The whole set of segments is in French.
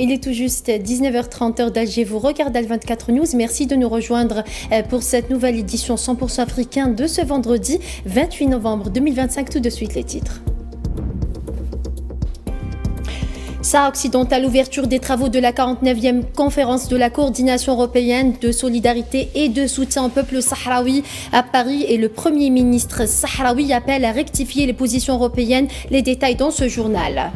Il est tout juste 19h30 heure d'Alger. Vous regardez le 24 News. Merci de nous rejoindre pour cette nouvelle édition 100% africain de ce vendredi 28 novembre 2025. Tout de suite les titres. Sahara occidental, ouverture des travaux de la 49e conférence de la coordination européenne de solidarité et de soutien au peuple sahraoui à Paris, et le Premier ministre sahraoui appelle à rectifier les positions européennes. Les détails dans ce journal.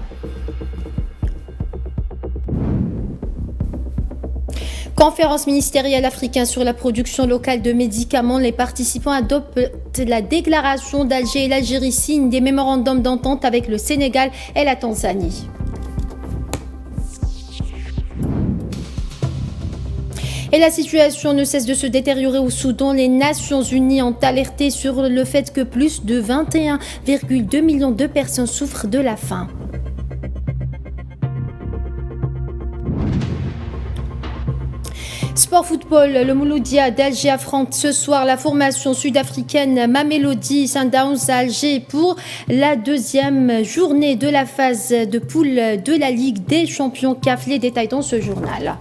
Conférence ministérielle africaine sur la production locale de médicaments. Les participants adoptent la déclaration d'Alger et l'Algérie signent des mémorandums d'entente avec le Sénégal et la Tanzanie. Et la situation ne cesse de se détériorer au Soudan. Les Nations Unies ont alerté sur le fait que plus de 21,2 millions de personnes souffrent de la faim. Sport football, le Mouloudia d'Alger affronte ce soir la formation sud-africaine Mamelodi Sundowns à Alger pour la deuxième journée de la phase de poule de la Ligue des champions CAF. Les détails dans ce journal.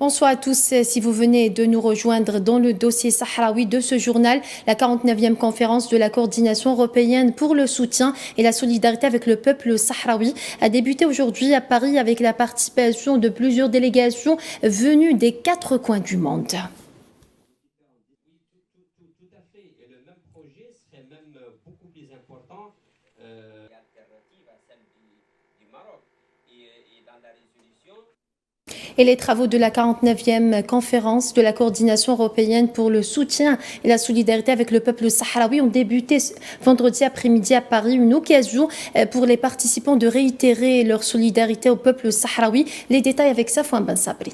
Bonsoir à tous. Si vous venez de nous rejoindre dans le dossier sahraoui de ce journal, la 49e conférence de la coordination européenne pour le soutien et la solidarité avec le peuple sahraoui a débuté aujourd'hui à Paris avec la participation de plusieurs délégations venues des 4 coins du monde. Tout à fait. Et le même projet serait même beaucoup plus important, alternative à celle du Maroc. Et dans la résolution... Et les travaux de la 49e conférence de la coordination européenne pour le soutien et la solidarité avec le peuple sahraoui ont débuté vendredi après-midi à Paris. Une occasion pour les participants de réitérer leur solidarité au peuple sahraoui. Les détails avec Safouan Ben Sabri.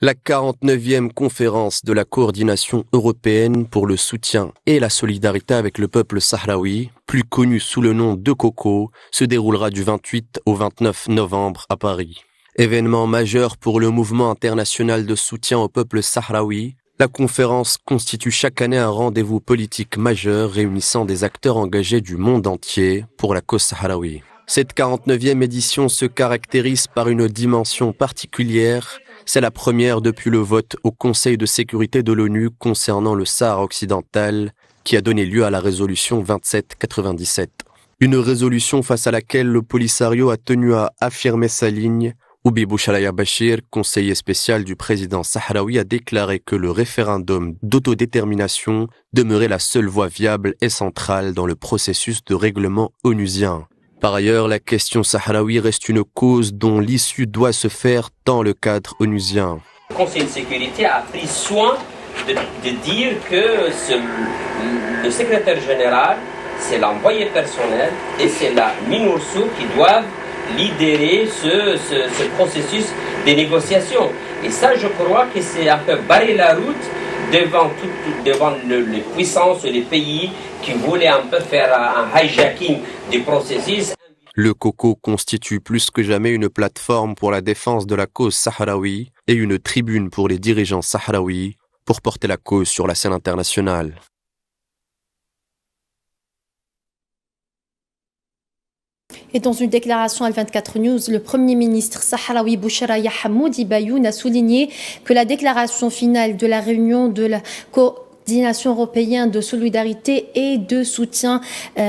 La 49e conférence de la coordination européenne pour le soutien et la solidarité avec le peuple sahraoui, plus connue sous le nom de COCO, se déroulera du 28 au 29 novembre à Paris. Événement majeur pour le mouvement international de soutien au peuple sahraoui, la conférence constitue chaque année un rendez-vous politique majeur réunissant des acteurs engagés du monde entier pour la cause sahraoui. Cette 49e édition se caractérise par une dimension particulière. C'est la première depuis le vote au Conseil de sécurité de l'ONU concernant le Sahara occidental qui a donné lieu à la résolution 2797. Une résolution face à laquelle le Polisario a tenu à affirmer sa ligne. Oubi Bouchalaya Bachir, conseiller spécial du président sahraoui, a déclaré que le référendum d'autodétermination demeurait la seule voie viable et centrale dans le processus de règlement onusien. Par ailleurs, la question sahraoui reste une cause dont l'issue doit se faire dans le cadre onusien. Le Conseil de sécurité a pris soin de dire que le secrétaire général, c'est l'envoyé personnel et c'est la MINURSO qui doivent lidérer ce processus de négociation. Et ça, je crois que c'est un peu barrer la route devant les puissances et les pays qui voulaient un peu faire un hijacking du processus. Le COCO constitue plus que jamais une plateforme pour la défense de la cause sahraoui et une tribune pour les dirigeants sahraouis pour porter la cause sur la scène internationale. Et dans une déclaration à 24 News, le Premier ministre sahraoui Bouchraya Hamoudi Bayoun a souligné que la déclaration finale de la réunion de la coordination européenne de solidarité et de soutien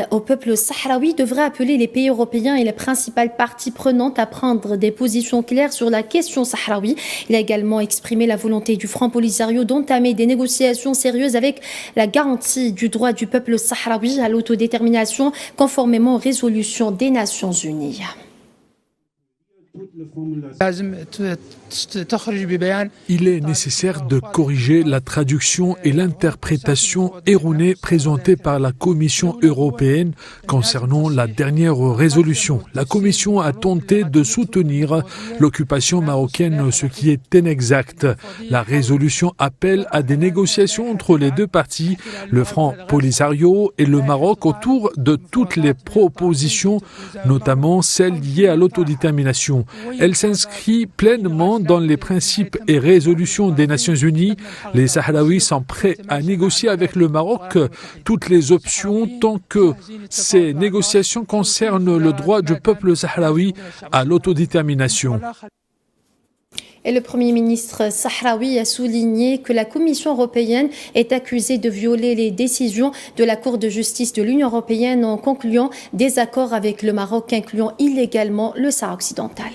au peuple sahraoui devrait appeler les pays européens et les principales parties prenantes à prendre des positions claires sur la question sahraoui. Il a également exprimé la volonté du Front Polisario d'entamer des négociations sérieuses avec la garantie du droit du peuple sahraoui à l'autodétermination conformément aux résolutions des Nations Unies. Il est nécessaire de corriger la traduction et l'interprétation erronée présentée par la Commission européenne concernant la dernière résolution. La Commission a tenté de soutenir l'occupation marocaine, ce qui est inexact. La résolution appelle à des négociations entre les deux parties, le Front Polisario et le Maroc, autour de toutes les propositions, notamment celles liées à l'autodétermination. Elle s'inscrit pleinement dans les principes et résolutions des Nations Unies. Les Sahraouis sont prêts à négocier avec le Maroc toutes les options tant que ces négociations concernent le droit du peuple sahraoui à l'autodétermination. Et le Premier ministre sahraoui a souligné que la Commission européenne est accusée de violer les décisions de la Cour de justice de l'Union européenne en concluant des accords avec le Maroc incluant illégalement le Sahara occidental.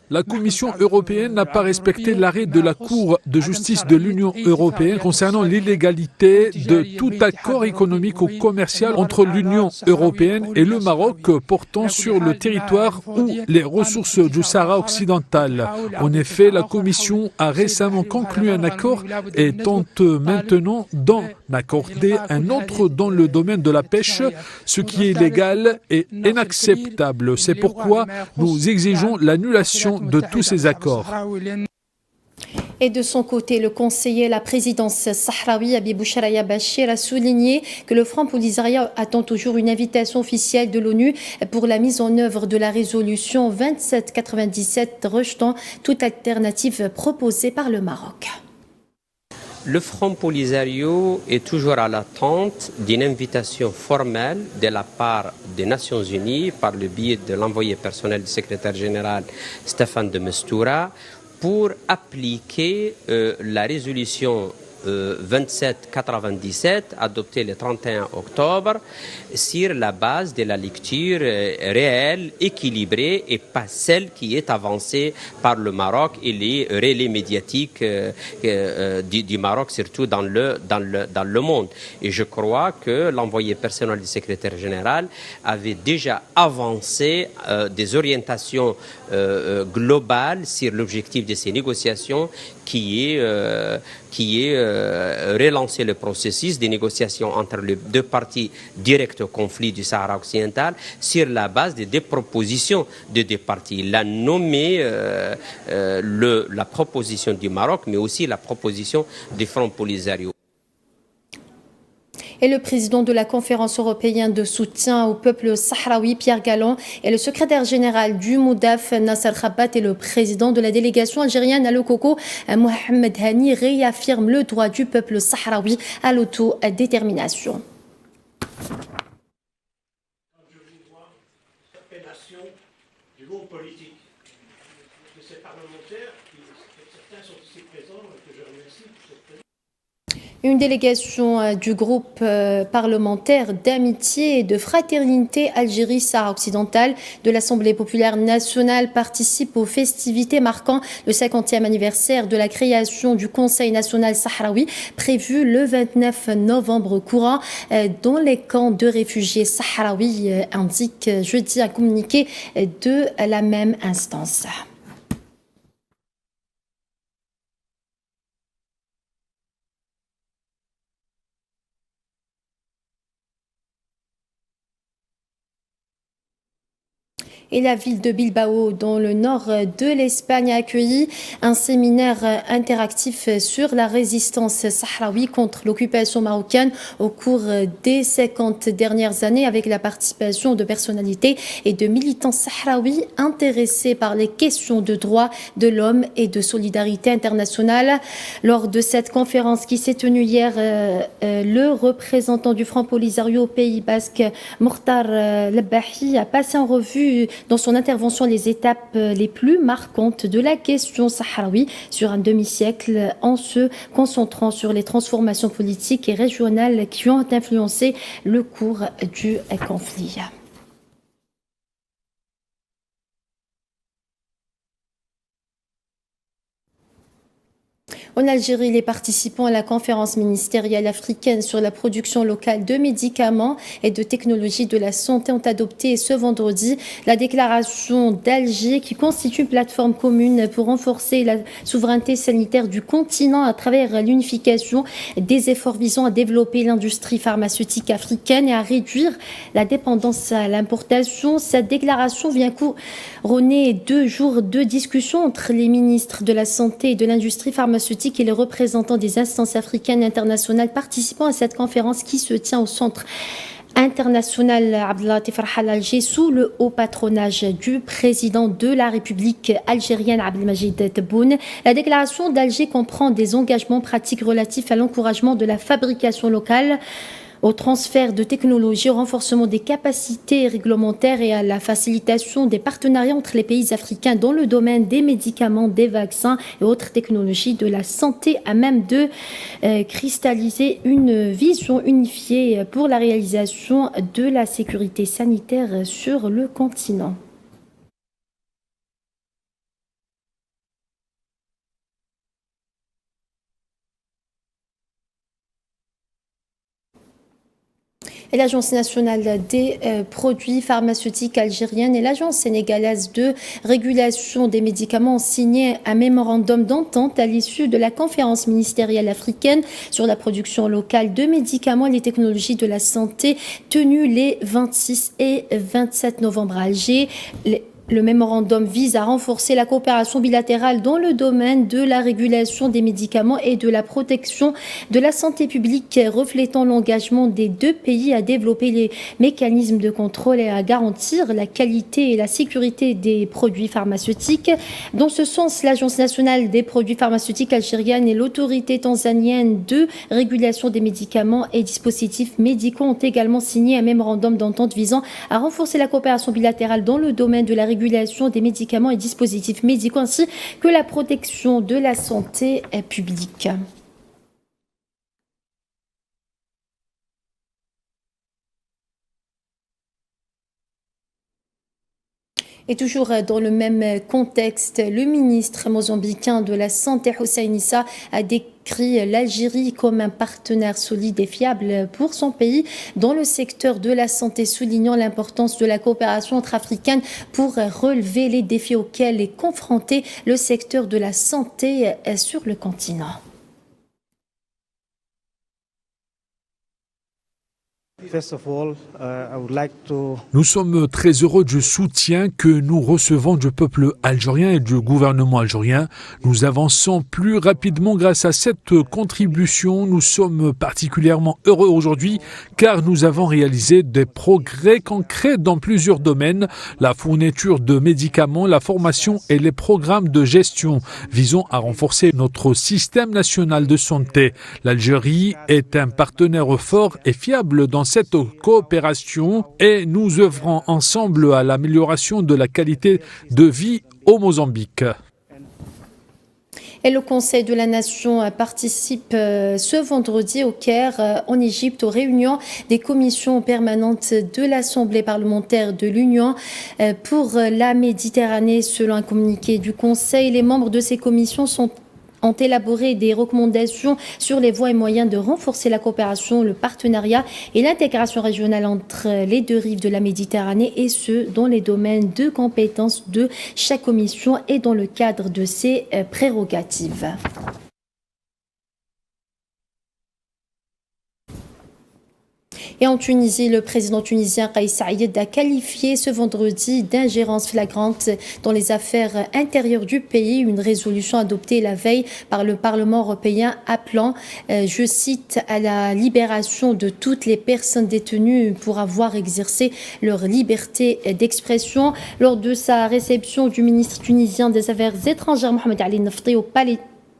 La Commission européenne n'a pas respecté l'arrêt de la Cour de justice de l'Union européenne concernant l'illégalité de tout accord économique ou commercial entre l'Union européenne et le Maroc portant sur le territoire ou les ressources du Sahara occidental. En effet, la Commission a récemment conclu un accord et tente maintenant d'en accorder un autre dans le domaine de la pêche, ce qui est illégal et inacceptable. C'est pourquoi nous exigeons l'annulation de tous ces accords. Et de son côté, le conseiller à la présidence sahraoui, Habib Bouchraya Bachir, a souligné que le Front Polisario attend toujours une invitation officielle de l'ONU pour la mise en œuvre de la résolution 2797 rejetant toute alternative proposée par le Maroc. Le Front Polisario est toujours à l'attente d'une invitation formelle de la part des Nations Unies par le biais de l'envoyé personnel du secrétaire général Staffan de Mistura pour appliquer la résolution 2797 adoptée le 31 octobre sur la base de la lecture réelle, équilibrée et pas celle qui est avancée par le Maroc et les relais médiatiques du Maroc, surtout dans le monde. Et je crois que l'envoyé personnel du secrétaire général avait déjà avancé des orientations globales sur l'objectif de ces négociations qui est relancer le processus des négociations entre les deux parties directes au conflit du Sahara occidental sur la base des deux propositions des deux parties. Il a nommé la proposition du Maroc, mais aussi la proposition du Front Polisario. Et le président de la conférence européenne de soutien au peuple sahraoui, Pierre Galland, et le secrétaire général du MOUDAF, Nasser Khabat, et le président de la délégation algérienne à l'Okoko, Mohamed Hani, réaffirment le droit du peuple sahraoui à l'autodétermination. Du monde politique de ces parlementaires, certains sont ici présents, que je remercie pour cette présence. Une délégation du groupe parlementaire d'amitié et de fraternité Algérie-Sahara occidental de l'Assemblée populaire nationale participe aux festivités marquant le 50e anniversaire de la création du Conseil national sahraoui prévu le 29 novembre courant dans les camps de réfugiés sahraouis, indique jeudi un communiqué de la même instance. Et la ville de Bilbao, dans le nord de l'Espagne, a accueilli un séminaire interactif sur la résistance sahraoui contre l'occupation marocaine au cours des 50 dernières années, avec la participation de personnalités et de militants sahraouis intéressés par les questions de droits de l'homme et de solidarité internationale. Lors de cette conférence qui s'est tenue hier, le représentant du Front Polisario au Pays Basque, Mokhtar Lebahi, a passé en revue dans son intervention les étapes les plus marquantes de la question sahraoui sur un demi-siècle, en se concentrant sur les transformations politiques et régionales qui ont influencé le cours du conflit. En Algérie, les participants à la conférence ministérielle africaine sur la production locale de médicaments et de technologies de la santé ont adopté ce vendredi la déclaration d'Alger qui constitue une plateforme commune pour renforcer la souveraineté sanitaire du continent à travers l'unification des efforts visant à développer l'industrie pharmaceutique africaine et à réduire la dépendance à l'importation. Cette déclaration vient couronner 2 jours de discussion entre les ministres de la Santé et de l'industrie pharmaceutique et les représentants des instances africaines et internationales participant à cette conférence qui se tient au centre international Abdelatif Rahal Alger sous le haut patronage du président de la République algérienne Abdelmajid Tebboune. La déclaration d'Alger comprend des engagements pratiques relatifs à l'encouragement de la fabrication locale, au transfert de technologies, au renforcement des capacités réglementaires et à la facilitation des partenariats entre les pays africains dans le domaine des médicaments, des vaccins et autres technologies de la santé, à même de cristalliser une vision unifiée pour la réalisation de la sécurité sanitaire sur le continent. Et l'Agence nationale des produits pharmaceutiques algérienne et l'Agence sénégalaise de régulation des médicaments ont signé un mémorandum d'entente à l'issue de la conférence ministérielle africaine sur la production locale de médicaments et les technologies de la santé tenue les 26 et 27 novembre à Alger. Le mémorandum vise à renforcer la coopération bilatérale dans le domaine de la régulation des médicaments et de la protection de la santé publique, reflétant l'engagement des deux pays à développer les mécanismes de contrôle et à garantir la qualité et la sécurité des produits pharmaceutiques. Dans ce sens, l'Agence nationale des produits pharmaceutiques algérienne et l'autorité tanzanienne de régulation des médicaments et dispositifs médicaux ont également signé un mémorandum d'entente visant à renforcer la coopération bilatérale dans le domaine de la régulation des médicaments et dispositifs médicaux ainsi que la protection de la santé publique. Et toujours dans le même contexte, le ministre mozambicain de la Santé, Hussein Issa, a décrit l'Algérie comme un partenaire solide et fiable pour son pays dans le secteur de la santé, soulignant l'importance de la coopération entre africaine pour relever les défis auxquels est confronté le secteur de la santé sur le continent. Nous sommes très heureux du soutien que nous recevons du peuple algérien et du gouvernement algérien. Nous avançons plus rapidement grâce à cette contribution. Nous sommes particulièrement heureux aujourd'hui car nous avons réalisé des progrès concrets dans plusieurs domaines. La fourniture de médicaments, la formation et les programmes de gestion visant à renforcer notre système national de santé. L'Algérie est un partenaire fort et fiable dans cette coopération et nous œuvrons ensemble à l'amélioration de la qualité de vie au Mozambique. Et le Conseil de la Nation participe ce vendredi au Caire, en Égypte, aux réunions des commissions permanentes de l'Assemblée parlementaire de l'Union pour la Méditerranée. Selon un communiqué du Conseil, les membres de ces commissions ont élaboré des recommandations sur les voies et moyens de renforcer la coopération, le partenariat et l'intégration régionale entre les deux rives de la Méditerranée, et ce, dans les domaines de compétences de chaque commission et dans le cadre de ses prérogatives. Et en Tunisie, le président tunisien Kais Saïed a qualifié ce vendredi d'ingérence flagrante dans les affaires intérieures du pays une résolution adoptée la veille par le Parlement européen appelant, je cite, à la libération de toutes les personnes détenues pour avoir exercé leur liberté d'expression. Lors de sa réception du ministre tunisien des Affaires étrangères Mohamed Ali Nafti au palais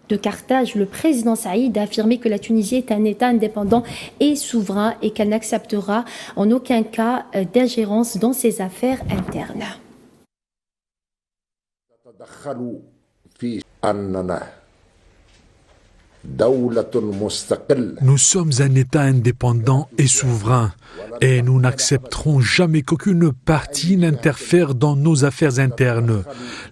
de Carthage, le président Saïd a affirmé que la Tunisie est un État indépendant et souverain et qu'elle n'acceptera en aucun cas d'ingérence dans ses affaires internes. Nous sommes un État indépendant et souverain et nous n'accepterons jamais qu'aucune partie n'interfère dans nos affaires internes.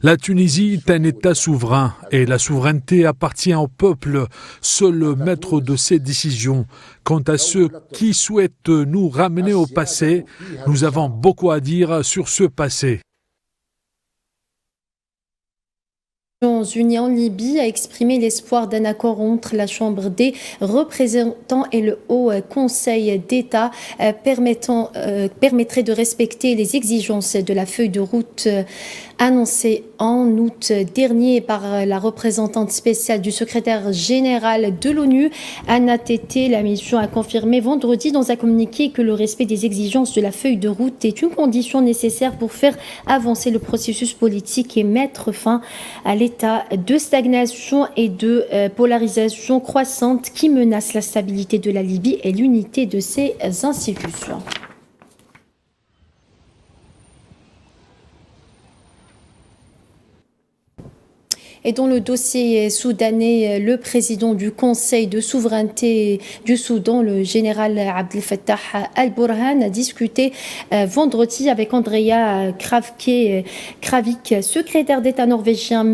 La Tunisie est un État souverain et la souveraineté appartient au peuple, seul maître de ses décisions. Quant à ceux qui souhaitent nous ramener au passé, nous avons beaucoup à dire sur ce passé. Les Nations Unies en Libye a exprimé l'espoir d'un accord entre la Chambre des représentants et le Haut Conseil d'État permettrait de respecter les exigences de la feuille de route annoncée en août dernier par la représentante spéciale du secrétaire général de l'ONU, Anna Tété. La mission a confirmé vendredi dans un communiqué que le respect des exigences de la feuille de route est une condition nécessaire pour faire avancer le processus politique et mettre fin à l'état de stagnation et de polarisation croissante qui menace la stabilité de la Libye et l'unité de ses institutions. Et dans le dossier soudanais, le président du Conseil de souveraineté du Soudan, le général Abdel Fattah al-Burhan, a discuté vendredi avec Andrea Kravik, secrétaire d'État norvégien,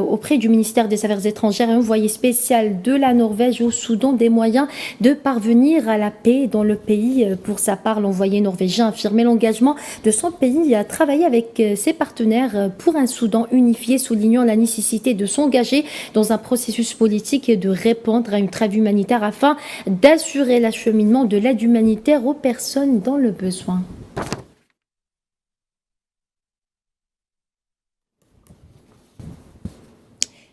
auprès du ministère des Affaires étrangères et envoyé spécial de la Norvège au Soudan, des moyens de parvenir à la paix dans le pays. Pour sa part, l'envoyé norvégien a affirmé l'engagement de son pays à travailler avec ses partenaires pour un Soudan unifié, soulignant la nécessité de s'engager dans un processus politique et de répondre à une trêve humanitaire afin d'assurer l'acheminement de l'aide humanitaire aux personnes dans le besoin.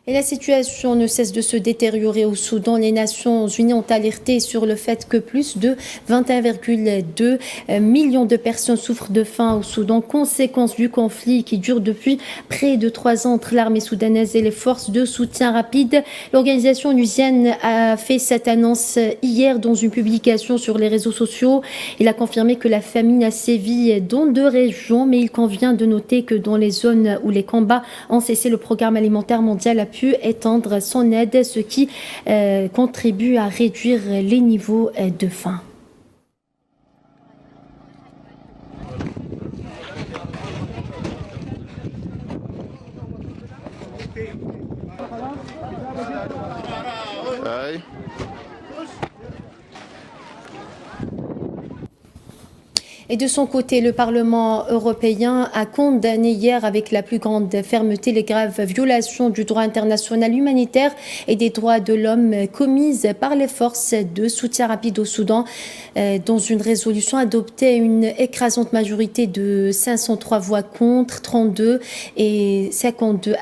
Et la situation ne cesse de se détériorer au Soudan. Les Nations Unies ont alerté sur le fait que plus de 21,2 millions de personnes souffrent de faim au Soudan, conséquence du conflit qui dure depuis près de 3 ans entre l'armée soudanaise et les forces de soutien rapide. L'organisation onusienne a fait cette annonce hier dans une publication sur les réseaux sociaux. Il a confirmé que la famine a sévi dans 2 régions, mais il convient de noter que dans les zones où les combats ont cessé, le programme alimentaire mondial a pu étendre son aide, ce qui contribue à réduire les niveaux de faim. Et de son côté, le Parlement européen a condamné hier avec la plus grande fermeté les graves violations du droit international humanitaire et des droits de l'homme commises par les forces de soutien rapide au Soudan. Dans une résolution adoptée à une écrasante majorité de 503 voix contre, 32 et 52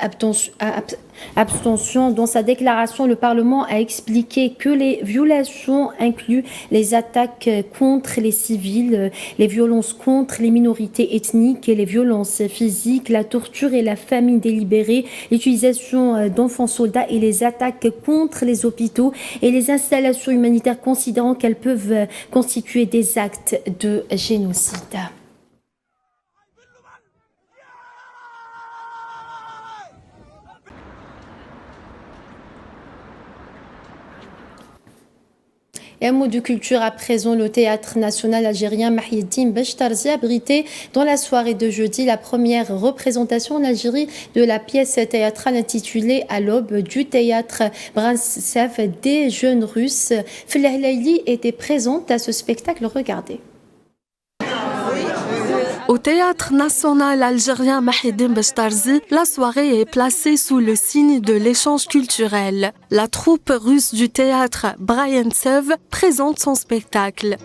abstention. Dans sa déclaration, le Parlement a expliqué que les violations incluent les attaques contre les civils, les violences contre les minorités ethniques et les violences physiques, la torture et la famine délibérée, l'utilisation d'enfants soldats et les attaques contre les hôpitaux et les installations humanitaires, considérant qu'elles peuvent constituer des actes de génocide. Et un mot de culture à présent, le théâtre national algérien Mahieddine Bechtarzi a abrité dans la soirée de jeudi la première représentation en Algérie de la pièce théâtrale intitulée À l'aube du théâtre Brantsev des jeunes Russes. Felah Laili était présente à ce spectacle. Regardez. Au Théâtre national algérien Mahieddine Bechtarzi, la soirée est placée sous le signe de l'échange culturel. La troupe russe du théâtre Brantsev présente son spectacle.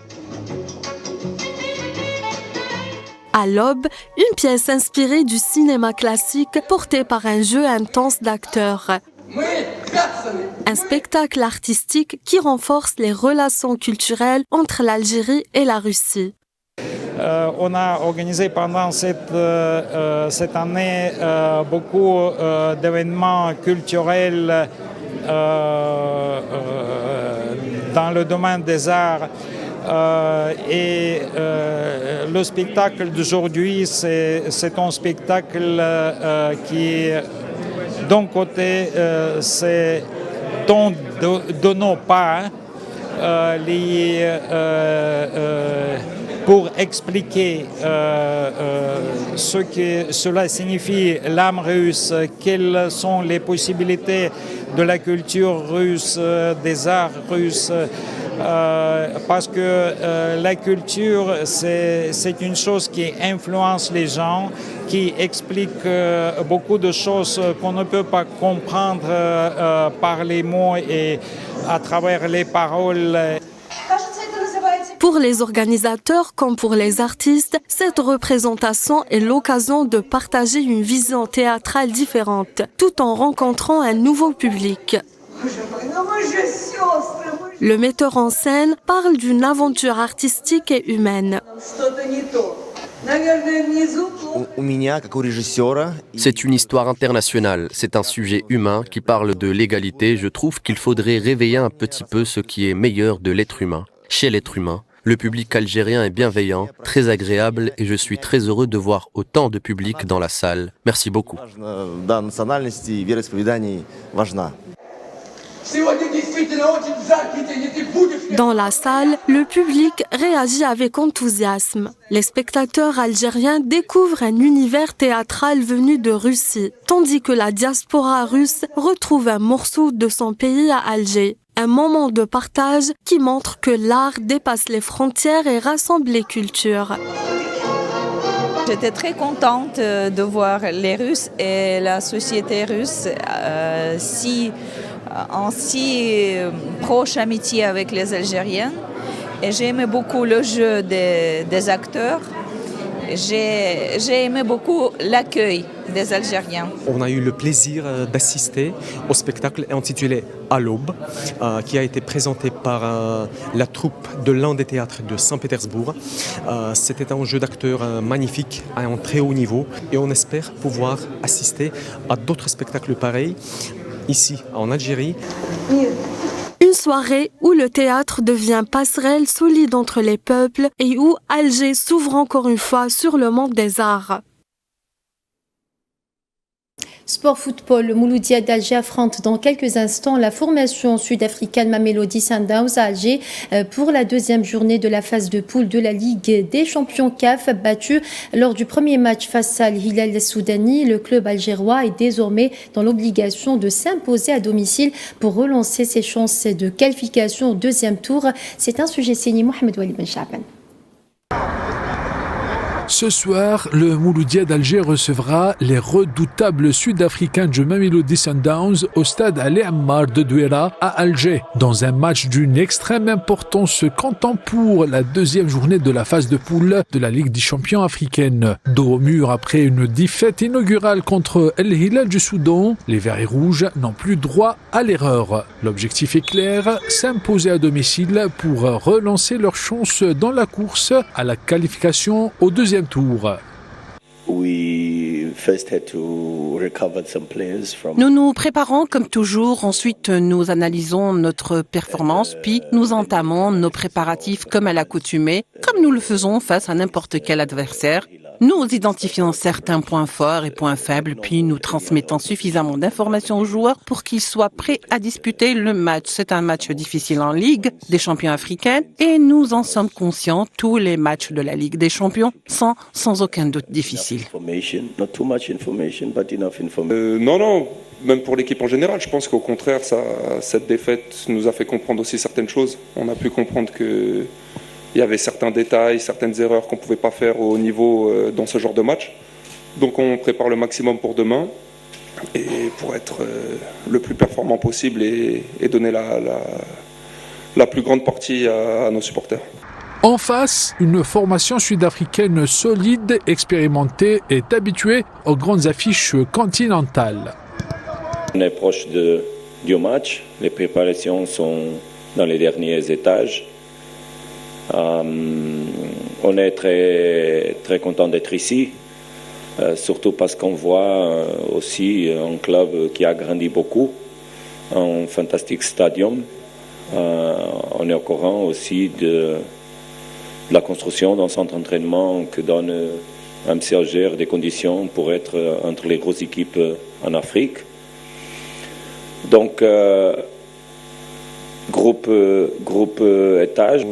À l'aube, une pièce inspirée du cinéma classique portée par un jeu intense d'acteurs. Un spectacle artistique qui renforce les relations culturelles entre l'Algérie et la Russie. On a organisé pendant cette année beaucoup d'événements culturels dans le domaine des arts. Et le spectacle d'aujourd'hui, c'est un spectacle qui, d'un côté, c'est de nos parts, pour expliquer ce que cela signifie l'âme russe, quelles sont les possibilités de la culture russe, des arts russes, parce que la culture, c'est une chose qui influence les gens, qui explique beaucoup de choses qu'on ne peut pas comprendre par les mots et à travers les paroles. Pour les organisateurs comme pour les artistes, cette représentation est l'occasion de partager une vision théâtrale différente, tout en rencontrant un nouveau public. Le metteur en scène parle d'une aventure artistique et humaine. C'est une histoire internationale, c'est un sujet humain qui parle de l'égalité. Je trouve qu'il faudrait réveiller un petit peu ce qui est meilleur de l'être humain, chez l'être humain. Le public algérien est bienveillant, très agréable et je suis très heureux de voir autant de public dans la salle. Merci beaucoup. Dans la salle, le public réagit avec enthousiasme. Les spectateurs algériens découvrent un univers théâtral venu de Russie, tandis que la diaspora russe retrouve un morceau de son pays à Alger. Un moment de partage qui montre que l'art dépasse les frontières et rassemble les cultures. J'étais très contente de voir les Russes et la société russe en si proche amitié avec les Algériens. Et j'ai aimé beaucoup le jeu des acteurs. J'ai aimé beaucoup l'accueil des Algériens. On a eu le plaisir d'assister au spectacle intitulé À l'aube, qui a été présenté par la troupe de l'un des théâtres de Saint-Pétersbourg. C'était un jeu d'acteurs magnifique, à un très haut niveau, et on espère pouvoir assister à d'autres spectacles pareils ici en Algérie. Une soirée où le théâtre devient passerelle solide entre les peuples et où Alger s'ouvre encore une fois sur le monde des arts. Sport football, le Mouloudia d'Alger affronte dans quelques instants la formation sud-africaine Mamelodi Sundowns à Alger pour la deuxième journée de la phase de poule de la Ligue des champions CAF. Battu lors du premier match face à Al-Hilal Soudani, le club algérois est désormais dans l'obligation de s'imposer à domicile pour relancer ses chances de qualification au deuxième tour. C'est un sujet signé Mohamed Wali Ben Chaban. Ce soir, le Mouloudia d'Alger recevra les redoutables Sud-Africains du Mamelodi Sundowns au stade Ali Ammar de Douala à Alger, dans un match d'une extrême importance comptant pour la deuxième journée de la phase de poule de la Ligue des champions africaine. Dos au mur après une défaite inaugurale contre El Hilal du Soudan, les Verts et Rouges n'ont plus droit à l'erreur. L'objectif est clair, s'imposer à domicile pour relancer leurs chances dans la course à la qualification au deuxième tour. Nous nous préparons comme toujours, ensuite nous analysons notre performance, puis nous entamons nos préparatifs comme à l'accoutumée, comme nous le faisons face à n'importe quel adversaire. Nous identifions certains points forts et points faibles, puis nous transmettons suffisamment d'informations aux joueurs pour qu'ils soient prêts à disputer le match. C'est un match difficile en Ligue des champions africaine et nous en sommes conscients. Tous les matchs de la Ligue des champions sont sans aucun doute difficiles. Non, même pour l'équipe en général, je pense qu'au contraire, cette défaite nous a fait comprendre aussi certaines choses. On a pu comprendre que il y avait certains détails, certaines erreurs qu'on ne pouvait pas faire au niveau dans ce genre de match. Donc on prépare le maximum pour demain et pour être le plus performant possible et donner la plus grande partie à nos supporters. En face, une formation sud-africaine solide, expérimentée et habituée aux grandes affiches continentales. On est proche du match, les préparations sont dans les derniers étages. On est très, très content d'être ici, surtout parce qu'on voit aussi un club qui a grandi beaucoup, un fantastique stadium. On est au courant aussi de la construction d'un centre d'entraînement que donne MC Alger des conditions pour être entre les grosses équipes en Afrique. Donc, groupe étage.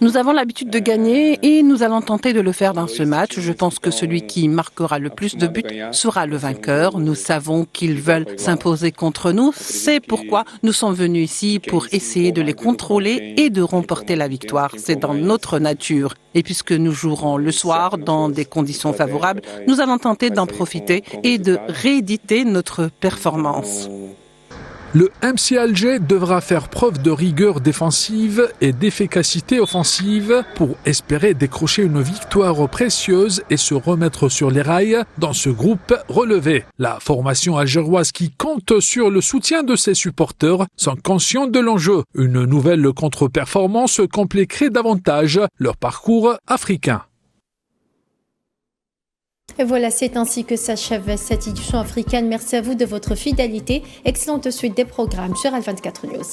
Nous avons l'habitude de gagner et nous allons tenter de le faire dans ce match. Je pense que celui qui marquera le plus de buts sera le vainqueur. Nous savons qu'ils veulent s'imposer contre nous. C'est pourquoi nous sommes venus ici pour essayer de les contrôler et de remporter la victoire. C'est dans notre nature. Et puisque nous jouerons le soir dans des conditions favorables, nous allons tenter d'en profiter et de rééditer notre performance. Le MC Alger devra faire preuve de rigueur défensive et d'efficacité offensive pour espérer décrocher une victoire précieuse et se remettre sur les rails dans ce groupe relevé. La formation algéroise qui compte sur le soutien de ses supporters sont conscients de l'enjeu. Une nouvelle contre-performance compliquerait davantage leur parcours africain. Et voilà, c'est ainsi que s'achève cette édition africaine. Merci à vous de votre fidélité. Excellente suite des programmes sur Al24 News.